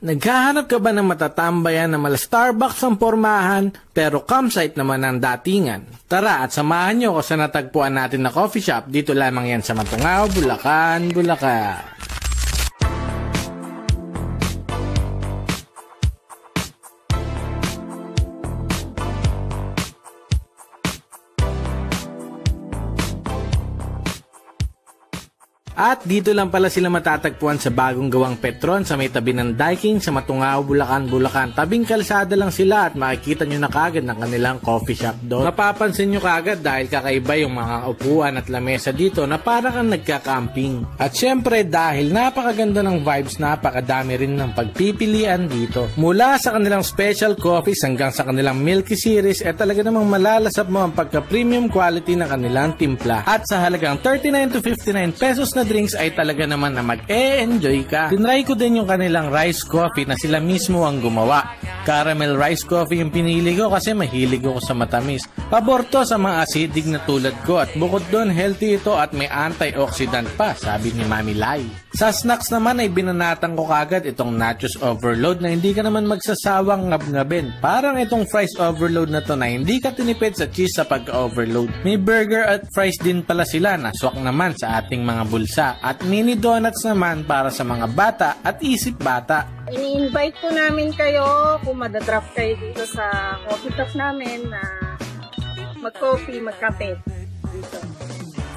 Naghahanap ka ba ng matatambayan na mala Starbucks ang pormahan pero campsite naman ang datingan? Tara at samahan nyo ako sa natagpuan natin na coffee shop. Dito lamang yan sa Matungao, Bulacan, Bulacan. At dito lang pala sila matatagpuan sa bagong gawang Petron sa may tabi ng Daiking sa Matungao, Bulacan, Bulacan. Tabing kalsada lang sila at makikita nyo na kagad ng kanilang coffee shop doon. Mapapansin nyo kagad dahil kakaiba yung mga upuan at lamesa dito na parang kang nagka-camping. At syempre dahil napakaganda ng vibes, napakadami rin ng pagpipilian dito. Mula sa kanilang special coffees hanggang sa kanilang milky series, talaga namang malalasap mo ang pagka-premium quality ng kanilang timpla. At sa halagang 39 to 59 pesos na drinks ay talaga naman na mag-e-enjoy ka. Tinry ko din yung kanilang rice coffee na sila mismo ang gumawa. Caramel rice coffee yung pinili ko kasi mahilig ako sa matamis. Pabor to sa mga acidic na tulad ko at bukod doon healthy ito at may antioxidant pa, sabi ni Mami Lai. Sa snacks naman ay binanatan ko kagad itong nachos overload na hindi ka naman magsasawang ngab-ngabin. Parang itong fries overload na to na hindi ka tinipid sa cheese sa pag-overload. May burger at fries din pala sila na swak naman sa ating mga bulsa. At mini donuts naman para sa mga bata at isip bata. Ini-invite po namin kayo kung madadrap kayo dito sa coffee shop namin na mag-coffee, mag-kape dito.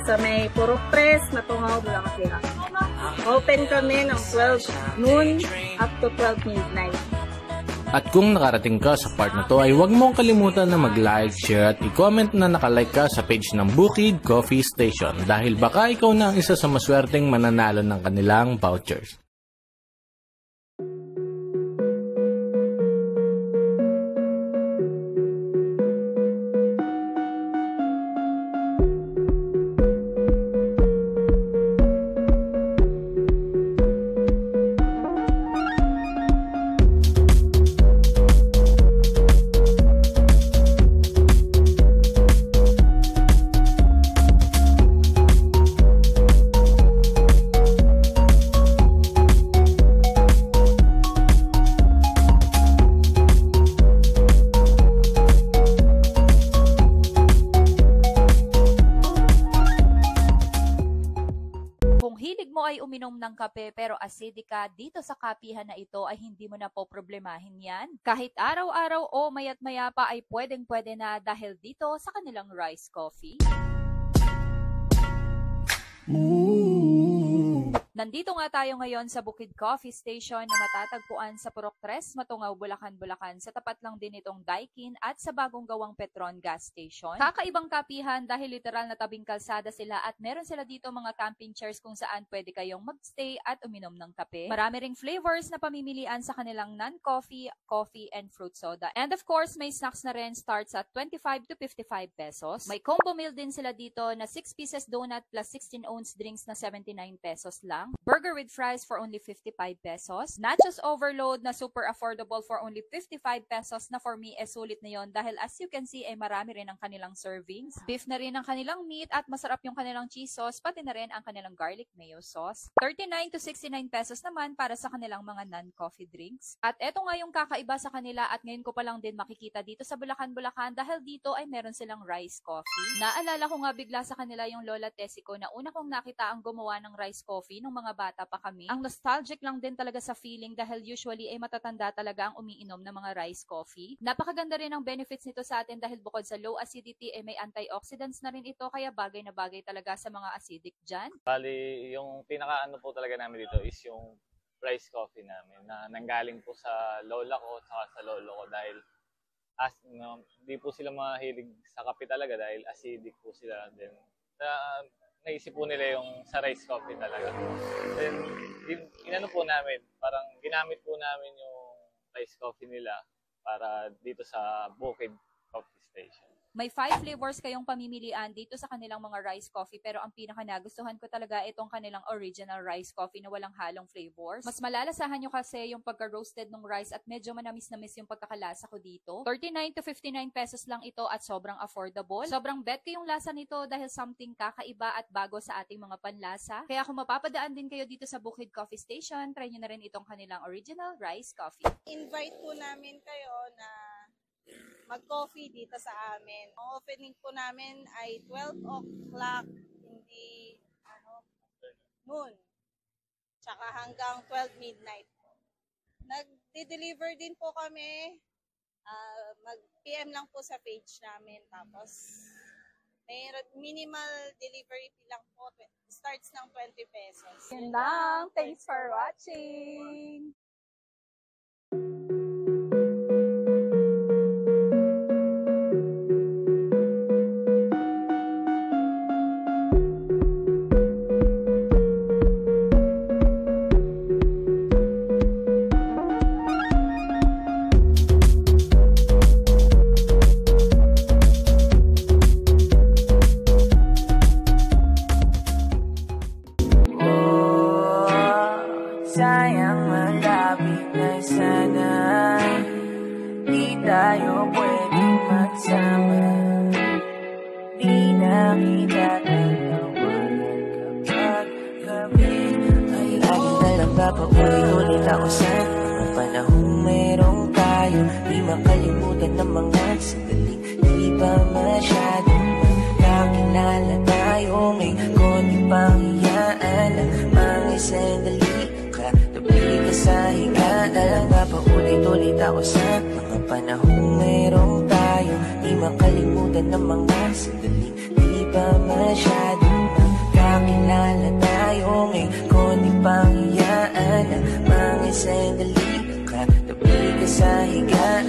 Sa may Purok 3, Matungao, Bulacan. Open kami ng 12 noon up to 12 midnight. At kung nakarating ka sa part na to ay huwag mong kalimutan na mag-like, share at i-comment na nakalike ka sa page ng Bukid Coffee Station dahil baka ikaw na ang isa sa maswerteng mananalo ng kanilang vouchers. Ay uminom ng kape pero acidic ka, dito sa kapihan na ito ay hindi mo na po problemahin yan. Kahit araw-araw o mayat maya pa ay pwedeng-pwede na dahil dito sa kanilang rice coffee. Nandito nga tayo ngayon sa Bukid Coffee Station na matatagpuan sa Purok 3, Matungao, Bulacan, Bulacan. Sa tapat lang din itong Daikin at sa bagong gawang Petron gas station. Kakaibang kapihan dahil literal na tabing kalsada sila at meron sila dito mga camping chairs kung saan pwede kayong magstay at uminom ng kape. Marami ring flavors na pamimilian sa kanilang non-coffee, coffee, and fruit soda. And of course, may snacks na rin, starts at 25 to 55 pesos. May combo meal din sila dito na 6 pieces donut plus 16-ounce drinks na 79 pesos lang. Burger with fries for only 55 pesos. Nachos overload na super affordable for only 55 pesos na for me sulit na yon dahil as you can see ay marami rin ang kanilang servings. Beef na rin ang kanilang meat at masarap yung kanilang cheese sauce pati na rin ang kanilang garlic mayo sauce. 39 to 69 pesos naman para sa kanilang mga non-coffee drinks. At eto nga yung kakaiba sa kanila at ngayon ko pa lang din makikita dito sa Bulacan, Bulacan dahil dito ay meron silang rice coffee. Naalala ko nga bigla sa kanila yung Lola Tessie ko na una kong nakita ang gumawa ng rice coffee nung mga bata pa kami. Ang nostalgic lang din talaga sa feeling dahil usually ay matatanda talaga ang umiinom ng mga rice coffee. Napakaganda rin ang benefits nito sa atin dahil bukod sa low acidity ay may antioxidants na rin ito kaya bagay na bagay talaga sa mga acidic dyan. Bali, yung pinaka-ano po talaga namin dito is yung rice coffee namin na nanggaling po sa lola ko at sa lolo ko dahil di po sila mahilig sa kape talaga dahil acidic po sila din. Naisip po nila yung sa rice coffee talaga. Then, inano po namin, parang ginamit po namin yung rice coffee nila para dito sa Bukid Coffee Station. May 5 flavors kayong pamimilian dito sa kanilang mga rice coffee, pero ang pinaka nagustuhan ko talaga itong kanilang original rice coffee na walang halong flavors. Mas malalasahan nyo kasi yung pagka-roasted ng rice at medyo manamis-namis yung pagkakalasa ko dito. 39 to 59 pesos lang ito at sobrang affordable. Sobrang bet ko yung lasa nito dahil something kakaiba at bago sa ating mga panlasa. Kaya kung mapapadaan din kayo dito sa Bukid Coffee Station, try nyo na rin itong kanilang original rice coffee. Invite po namin kayo na mag-coffee dito sa amin. Ang opening po namin ay 12 o'clock in the noon. Tsaka hanggang 12 midnight po. Nag-deliver din po kami. Mag-PM lang po sa page namin. Tapos may minimal delivery fee lang po. Starts ng 20 pesos. Yun lang. Thanks for watching! Sayang malapit na sana, di tayo pwedeng magsama. Di na kita tatawagan kapag gabi. Ay lagi na lang papaulit-ulit ako sa mga panahong merong tayo. Di makalimutan ng mga sandaling di pa masyadong magkakilala tayo. May konti pang hiyaan ng mga sandali. Tabi ka sa higaan, papaulit-ulit ako sa mga panahong merong tayo. Di makalimutan ng mga sandaling di pa masyadong magkakilala tayo. May konti pang hiyaan ng mga sandali. Tabi ka sa higaan.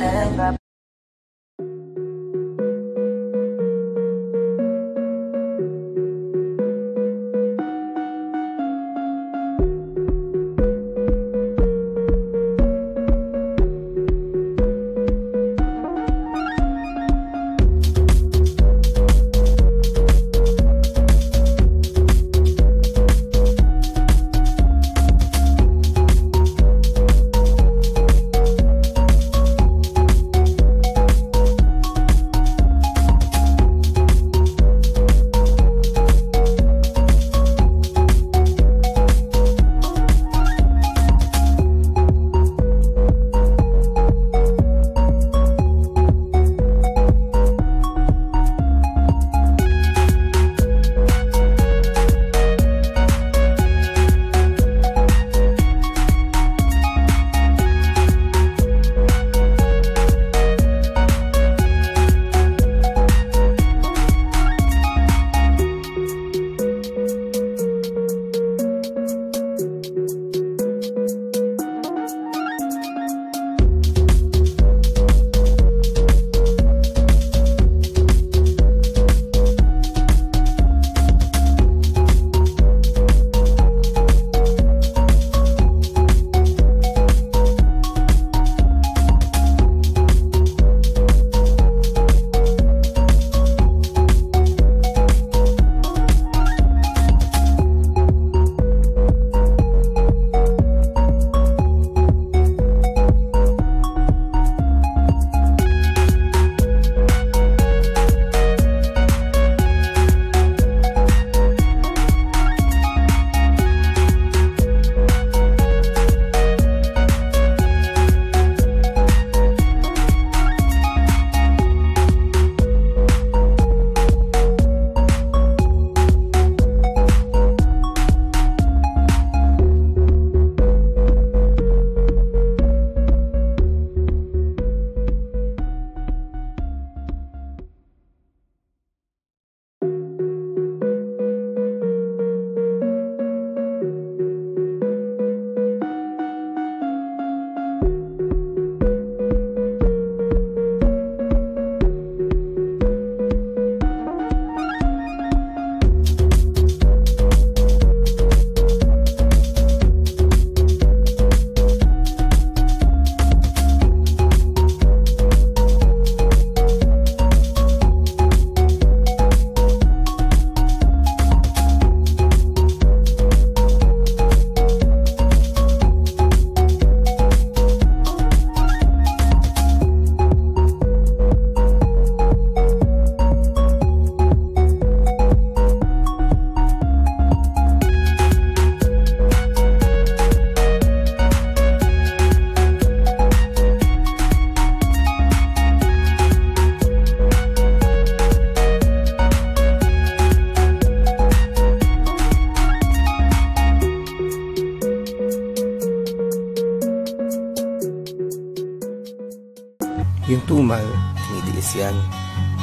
Yung tumal, tinidiis yan.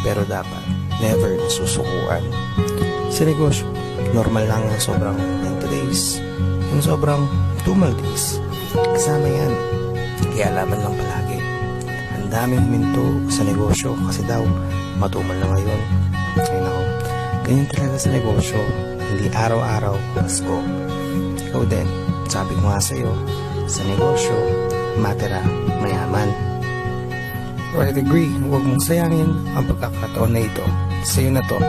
Pero dapat, never nasusukuan. Sa negosyo, normal lang yung sobrang 90 days. Yung sobrang tumal days. Kasama yan. Kaya laban lang palagi. Ang daming huminto sa negosyo kasi daw matumal na ngayon. Ay nako, ganyan talaga sa negosyo. Hindi araw-araw Pasko. Ikaw din, sabi ko nga sa'yo, sa negosyo, matira mayaman. I agree, huwag mong sayangin ang pagkakataon na ito. Sa'yo na to.